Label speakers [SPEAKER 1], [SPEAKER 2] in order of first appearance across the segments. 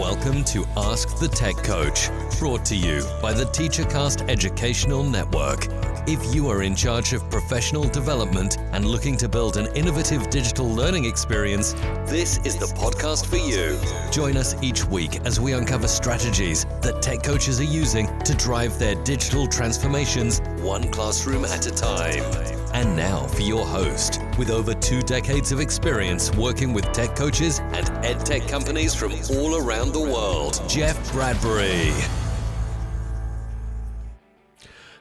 [SPEAKER 1] Welcome to Ask the Tech Coach, brought to you by the TeacherCast Educational Network. If you are in charge of professional development and looking to build an innovative digital learning experience, this is the podcast for you. Join us each week as we uncover strategies that tech coaches are using to drive their digital transformations one classroom at a time. And now for your host, with over 2 decades of experience working with tech coaches and ed tech companies from all around the world, Jeff Bradbury.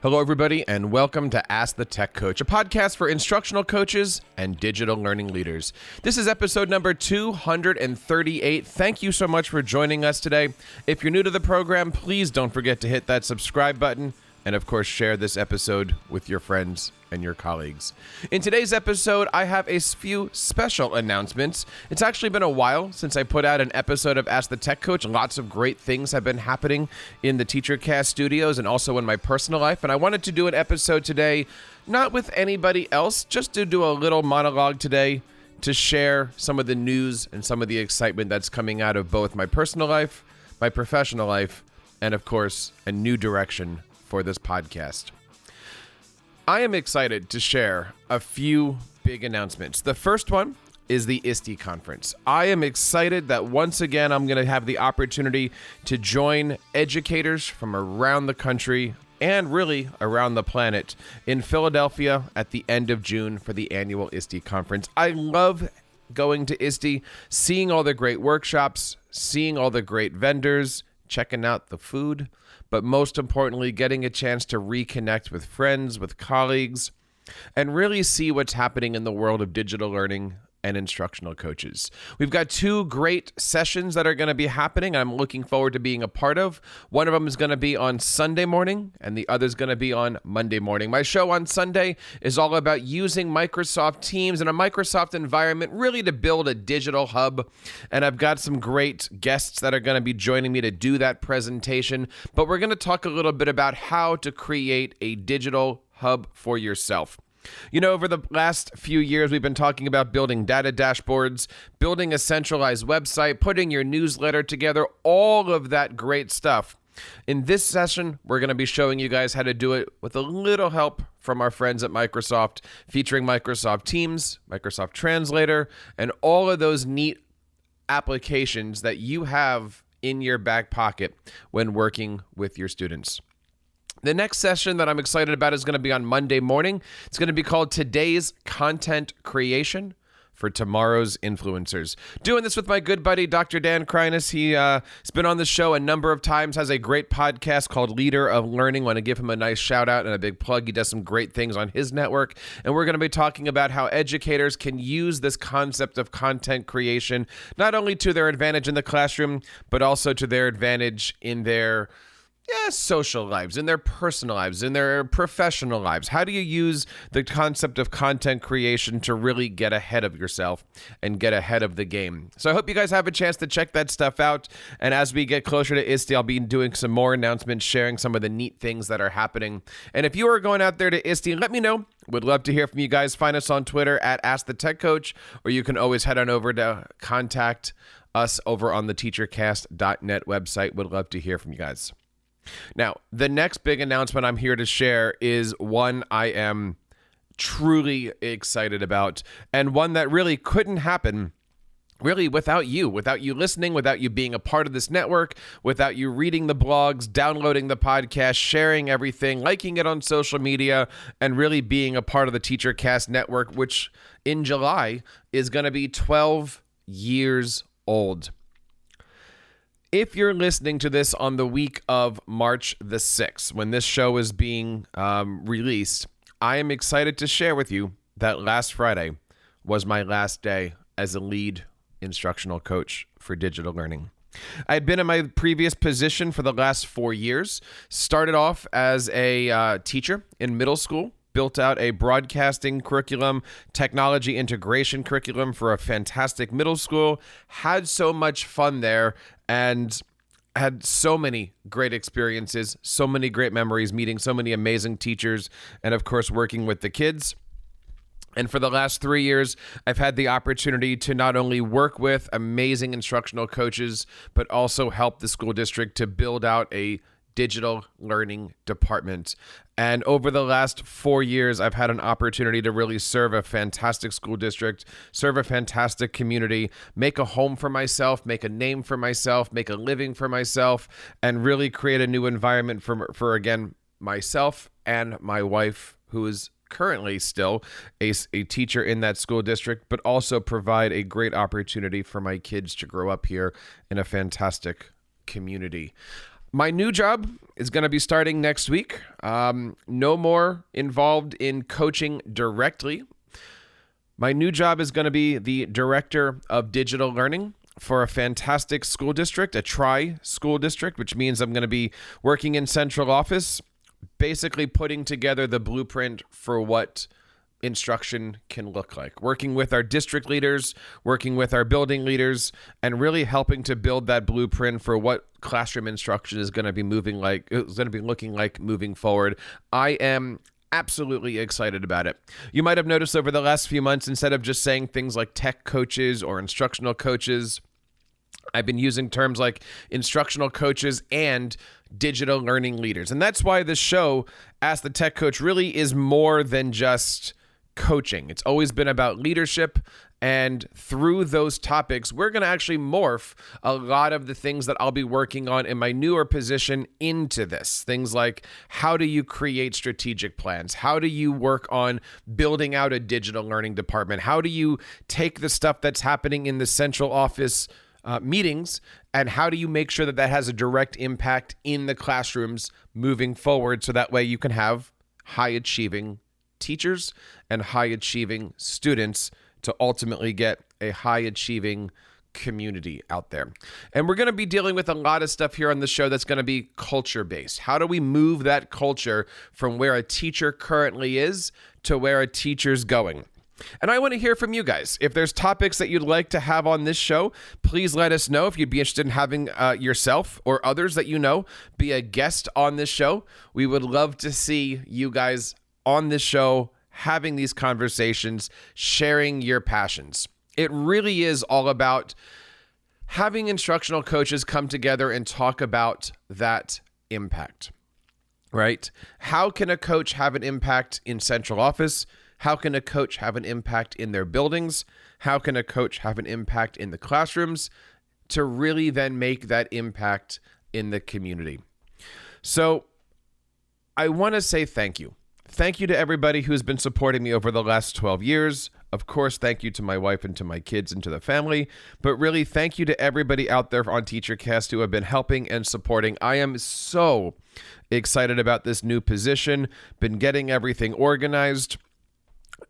[SPEAKER 2] Hello, everybody, and welcome to Ask the Tech Coach, a podcast for instructional coaches and digital learning leaders. This is episode number 238. Thank you so much for joining us today. If you're new to the program, please don't forget to hit that subscribe button and, of course, share this episode with your friends and your colleagues. In today's episode, I have a few special announcements. It's actually been a while since I put out an episode of Ask the Tech Coach. Lots of great things have been happening in the TeacherCast studios and also in my personal life. And I wanted to do an episode today, not with anybody else, just to do a little monologue today to share some of the news and some of the excitement that's coming out of both my personal life, my professional life, and of course, a new direction for this podcast. I am excited to share a few big announcements. The first one is the ISTE Conference. I am excited that once again I'm going to have the opportunity to join educators from around the country and really around the planet in Philadelphia at the end of June for the annual ISTE Conference. I love going to ISTE, seeing all the great workshops, seeing all the great vendors, checking out the food, but most importantly, getting a chance to reconnect with friends, with colleagues, and really see what's happening in the world of digital learning and instructional coaches. We've got 2 great sessions that are going to be happening I'm looking forward to being a part of. One of them is going to be on Sunday morning, and the other is going to be on Monday morning. My show on Sunday is all about using Microsoft Teams and a Microsoft environment really to build a digital hub, and I've got some great guests that are going to be joining me to do that presentation, but we're going to talk a little bit about how to create a digital hub for yourself. You know, over the last few years, we've been talking about building data dashboards, building a centralized website, putting your newsletter together, all of that great stuff. In this session, we're going to be showing you guys how to do it with a little help from our friends at Microsoft, featuring Microsoft Teams, Microsoft Translator, and all of those neat applications that you have in your back pocket when working with your students. The next session that I'm excited about is going to be on Monday morning. It's going to be called Today's Content Creation for Tomorrow's Influencers. Doing this with my good buddy, Dr. Dan Kreiness. He's been on the show a number of times, has a great podcast called Leader of Learning. Want to give him a nice shout out and a big plug. He does some great things on his network. And we're going to be talking about how educators can use this concept of content creation, not only to their advantage in the classroom, but also to their advantage in their social lives, in their personal lives, in their professional lives. How do you use the concept of content creation to really get ahead of yourself and get ahead of the game? So I hope you guys have a chance to check that stuff out. And as we get closer to ISTE, I'll be doing some more announcements, sharing some of the neat things that are happening. And if you are going out there to ISTE, let me know. Would love to hear from you guys. Find us on Twitter at Ask the Tech Coach, or you can always head on over to contact us over on the teachercast.net website. Would love to hear from you guys. Now, the next big announcement I'm here to share is one I am truly excited about, and one that really couldn't happen really without you listening, without you being a part of this network, without you reading the blogs, downloading the podcast, sharing everything, liking it on social media, and really being a part of the TeacherCast network, which in July is going to be 12 years old. If you're listening to this on the week of March the 6th, when this show is being released, I am excited to share with you that last Friday was my last day as a lead instructional coach for digital learning. I had been in my previous position for the last 4 years, started off as a teacher in middle school, built out a broadcasting curriculum, technology integration curriculum for a fantastic middle school, had so much fun there, and had so many great experiences, so many great memories, meeting so many amazing teachers, and of course, working with the kids. And for the last 3 years, I've had the opportunity to not only work with amazing instructional coaches, but also help the school district to build out a digital learning department. And over the last 4 years, I've had an opportunity to really serve a fantastic school district, serve a fantastic community, make a home for myself, make a name for myself, make a living for myself, and really create a new environment for again, myself and my wife, who is currently still a teacher in that school district, but also provide a great opportunity for my kids to grow up here in a fantastic community. My new job is going to be starting next week. No more involved in coaching directly. My new job is going to be the director of digital learning for a fantastic school district, a tri-school district, which means I'm going to be working in central office, basically putting together the blueprint for what instruction can look like, working with our district leaders, working with our building leaders, and really helping to build that blueprint for what classroom instruction is going to be looking like moving forward. I am absolutely excited about it. You might have noticed over the last few months, instead of just saying things like tech coaches or instructional coaches, I've been using terms like instructional coaches and digital learning leaders. And that's why this show, Ask the Tech Coach, really is more than just coaching. It's always been about leadership. And through those topics, we're going to actually morph a lot of the things that I'll be working on in my newer position into this. Things like, how do you create strategic plans? How do you work on building out a digital learning department? How do you take the stuff that's happening in the central office meetings, and how do you make sure that that has a direct impact in the classrooms moving forward, so that way you can have high-achieving teachers and high-achieving students to ultimately get a high-achieving community out there. And we're going to be dealing with a lot of stuff here on the show that's going to be culture-based. How do we move that culture from where a teacher currently is to where a teacher's going? And I want to hear from you guys. If there's topics that you'd like to have on this show, please let us know. If you'd be interested in having yourself or others that you know be a guest on this show, we would love to see you guys on this show having these conversations, sharing your passions. It really is all about having instructional coaches come together and talk about that impact, right? How can a coach have an impact in central office? How can a coach have an impact in their buildings? How can a coach have an impact in the classrooms to really then make that impact in the community? So I want to say thank you. Thank you to everybody who's been supporting me over the last 12 years. Of course, thank you to my wife and to my kids and to the family. But really, thank you to everybody out there on TeacherCast who have been helping and supporting. I am so excited about this new position, been getting everything organized,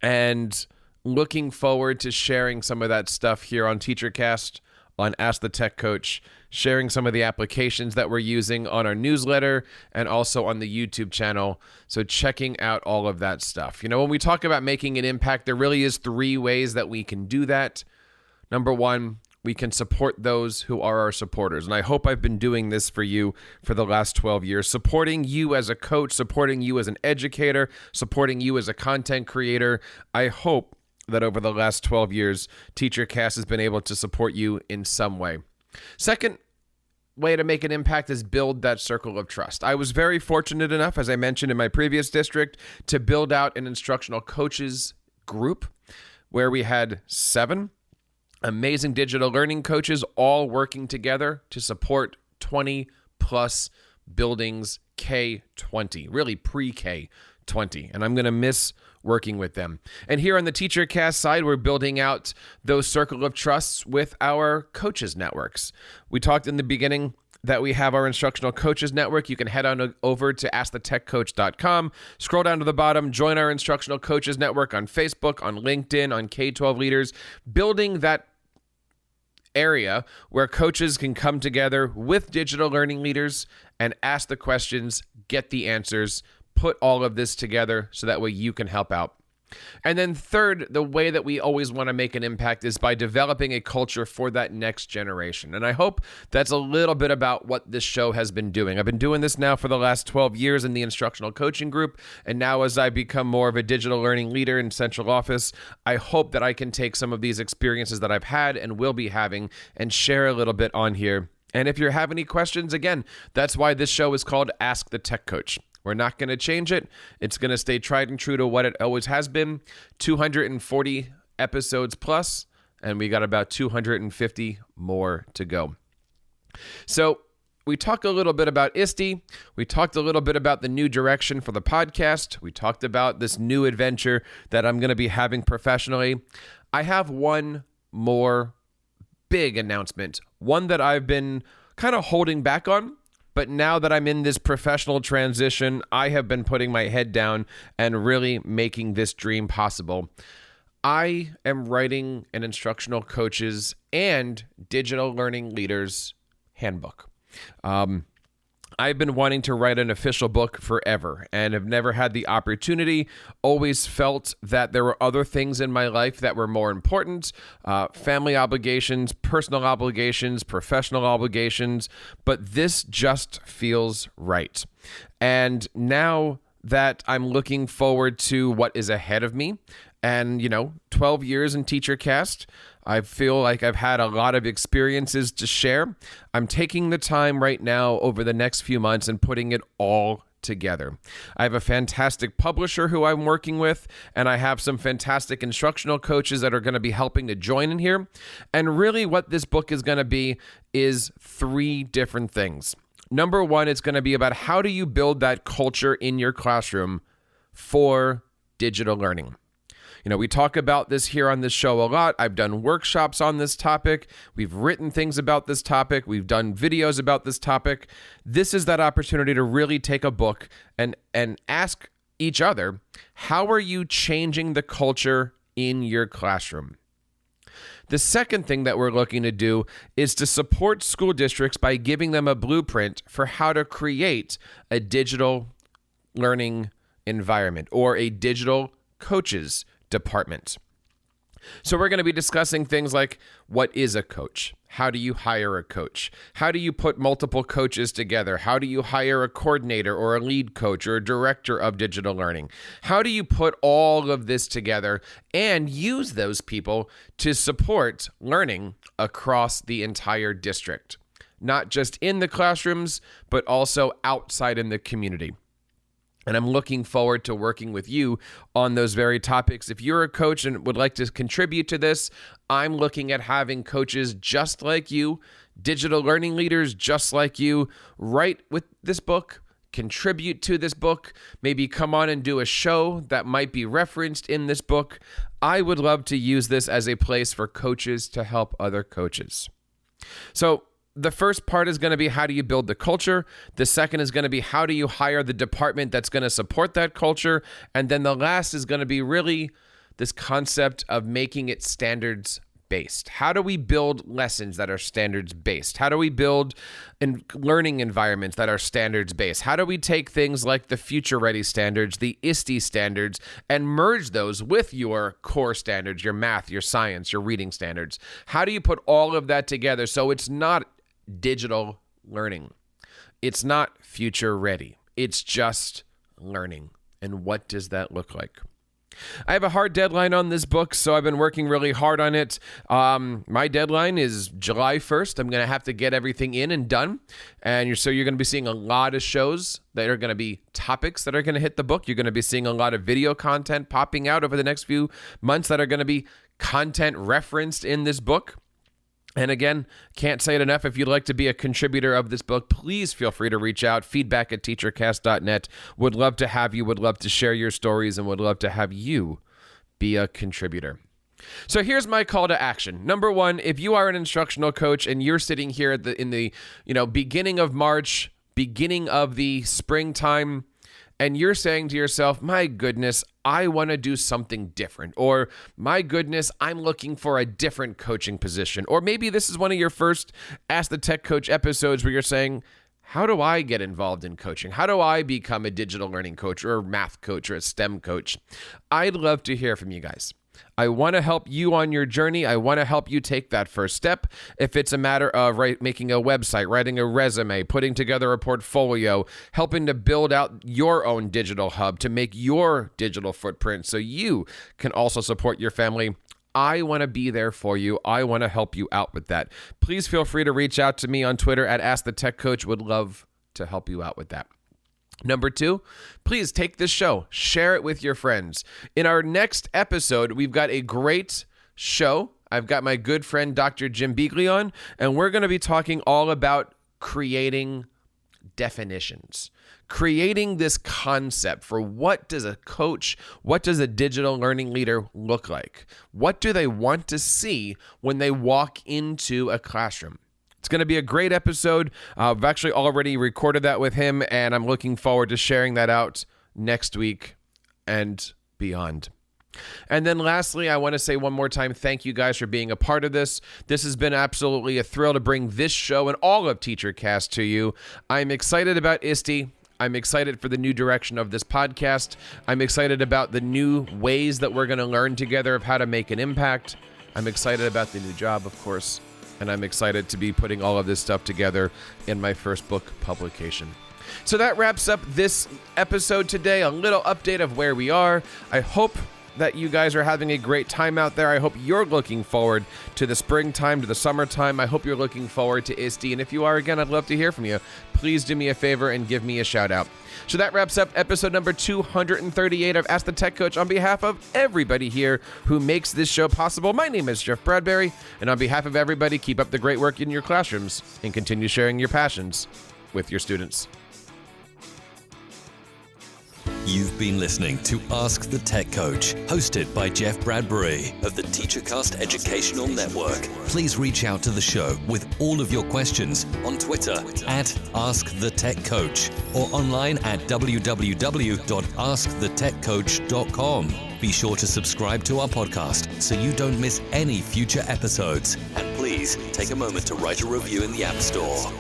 [SPEAKER 2] and looking forward to sharing some of that stuff here on TeacherCast, on Ask the Tech Coach, sharing some of the applications that we're using on our newsletter and also on the YouTube channel. So checking out all of that stuff. You know, when we talk about making an impact, there really is 3 ways that we can do that. Number 1, we can support those who are our supporters. And I hope I've been doing this for you for the last 12 years, supporting you as a coach, supporting you as an educator, supporting you as a content creator. I hope that over the last 12 years, TeacherCast has been able to support you in some way. Second way to make an impact is build that circle of trust. I was very fortunate enough, as I mentioned in my previous district, to build out an instructional coaches group where we had 7 amazing digital learning coaches all working together to support 20 plus buildings K-20, really pre-K 20. And I'm going to miss working with them. And here on the TeacherCast side, we're building out those circle of trusts with our coaches networks. We talked in the beginning that we have our instructional coaches network. You can head on over to askthetechcoach.com, scroll down to the bottom, join our instructional coaches network on Facebook, on LinkedIn, on K-12 Leaders, building that area where coaches can come together with digital learning leaders and ask the questions, get the answers, put all of this together so that way you can help out. And then third, the way that we always want to make an impact is by developing a culture for that next generation. And I hope that's a little bit about what this show has been doing. I've been doing this now for the last 12 years in the instructional coaching group. And now as I become more of a digital learning leader in central office, I hope that I can take some of these experiences that I've had and will be having and share a little bit on here. And if you have any questions, again, that's why this show is called Ask the Tech Coach. We're not going to change it. It's going to stay tried and true to what it always has been. 240 episodes plus, and we got about 250 more to go. So we talked a little bit about ISTE. We talked a little bit about the new direction for the podcast. We talked about this new adventure that I'm going to be having professionally. I have one more big announcement, one that I've been kind of holding back on. But now that I'm in this professional transition, I have been putting my head down and really making this dream possible. I am writing an instructional coaches and digital learning leaders handbook. I've been wanting to write an official book forever and have never had the opportunity. Always felt that there were other things in my life that were more important, family obligations, personal obligations, professional obligations, but this just feels right. And now that I'm looking forward to what is ahead of me, and 12 years in TeacherCast, I feel like I've had a lot of experiences to share. I'm taking the time right now over the next few months and putting it all together. I have a fantastic publisher who I'm working with, and I have some fantastic instructional coaches that are going to be helping to join in here. And really what this book is going to be is 3 different things. Number 1, it's going to be about how do you build that culture in your classroom for digital learning. We talk about this here on this show a lot. I've done workshops on this topic. We've written things about this topic. We've done videos about this topic. This is that opportunity to really take a book and ask each other, how are you changing the culture in your classroom? The second thing that we're looking to do is to support school districts by giving them a blueprint for how to create a digital learning environment or a digital coaches department. So we're going to be discussing things like, what is a coach? How do you hire a coach? How do you put multiple coaches together? How do you hire a coordinator or a lead coach or a director of digital learning? How do you put all of this together and use those people to support learning across the entire district? Not just in the classrooms, but also outside in the community. And I'm looking forward to working with you on those very topics. If you're a coach and would like to contribute to this, I'm looking at having coaches just like you, digital learning leaders just like you, write with this book, contribute to this book, maybe come on and do a show that might be referenced in this book. I would love to use this as a place for coaches to help other coaches. So the first part is going to be, how do you build the culture? The second is going to be, how do you hire the department that's going to support that culture? And then the last is going to be really this concept of making it standards-based. How do we build lessons that are standards-based? How do we build learning environments that are standards-based? How do we take things like the Future Ready standards, the ISTE standards, and merge those with your core standards, your math, your science, your reading standards? How do you put all of that together so it's not digital learning? It's not future ready. It's just learning. And what does that look like? I have a hard deadline on this book, so I've been working really hard on it. My deadline is July 1st. I'm going to have to get everything in and done. And so you're going to be seeing a lot of shows that are going to be topics that are going to hit the book. You're going to be seeing a lot of video content popping out over the next few months that are going to be content referenced in this book. And again, can't say it enough. If you'd like to be a contributor of this book, please feel free to reach out. feedback@teachercast.net. Would love to have you, would love to share your stories, and would love to have you be a contributor. So here's my call to action. Number 1, if you are an instructional coach and you're sitting here in the beginning of March, beginning of the springtime, and you're saying to yourself, my goodness, I want to do something different. Or my goodness, I'm looking for a different coaching position. Or maybe this is one of your first Ask the Tech Coach episodes where you're saying, how do I get involved in coaching? How do I become a digital learning coach or a math coach or a STEM coach? I'd love to hear from you guys. I want to help you on your journey. I want to help you take that first step. If it's a matter of making a website, writing a resume, putting together a portfolio, helping to build out your own digital hub to make your digital footprint so you can also support your family, I want to be there for you. I want to help you out with that. Please feel free to reach out to me on Twitter at AskTheTechCoach. Would love to help you out with that. Number 2, please take this show, share it with your friends. In our next episode, we've got a great show. I've got my good friend, Dr. Jim Beagley on, and we're going to be talking all about creating definitions, creating this concept for what does a coach, what does a digital learning leader look like? What do they want to see when they walk into a classroom? It's going to be a great episode. I've actually already recorded that with him, and I'm looking forward to sharing that out next week and beyond. And then lastly, I want to say one more time, thank you guys for being a part of this. This has been absolutely a thrill to bring this show and all of TeacherCast to you. I'm excited about ISTE. I'm excited for the new direction of this podcast. I'm excited about the new ways that we're going to learn together of how to make an impact. I'm excited about the new job, of course. And I'm excited to be putting all of this stuff together in my first book publication. So that wraps up this episode today, a little update of where we are. I hope that you guys are having a great time out there. I hope you're looking forward to the springtime, to the summertime. I hope you're looking forward to ISTE. And if you are, again, I'd love to hear from you. Please do me a favor and give me a shout out. So that wraps up episode number 238 of Ask the Tech Coach. On behalf of everybody here who makes this show possible, my name is Jeff Bradbury. And on behalf of everybody, keep up the great work in your classrooms and continue sharing your passions with your students.
[SPEAKER 1] You've been listening to Ask the Tech Coach, hosted by Jeff Bradbury of the TeacherCast Educational Network. Please reach out to the show with all of your questions on Twitter at AskTheTechCoach or online at www.askthetechcoach.com. Be sure to subscribe to our podcast so you don't miss any future episodes. And please take a moment to write a review in the App Store.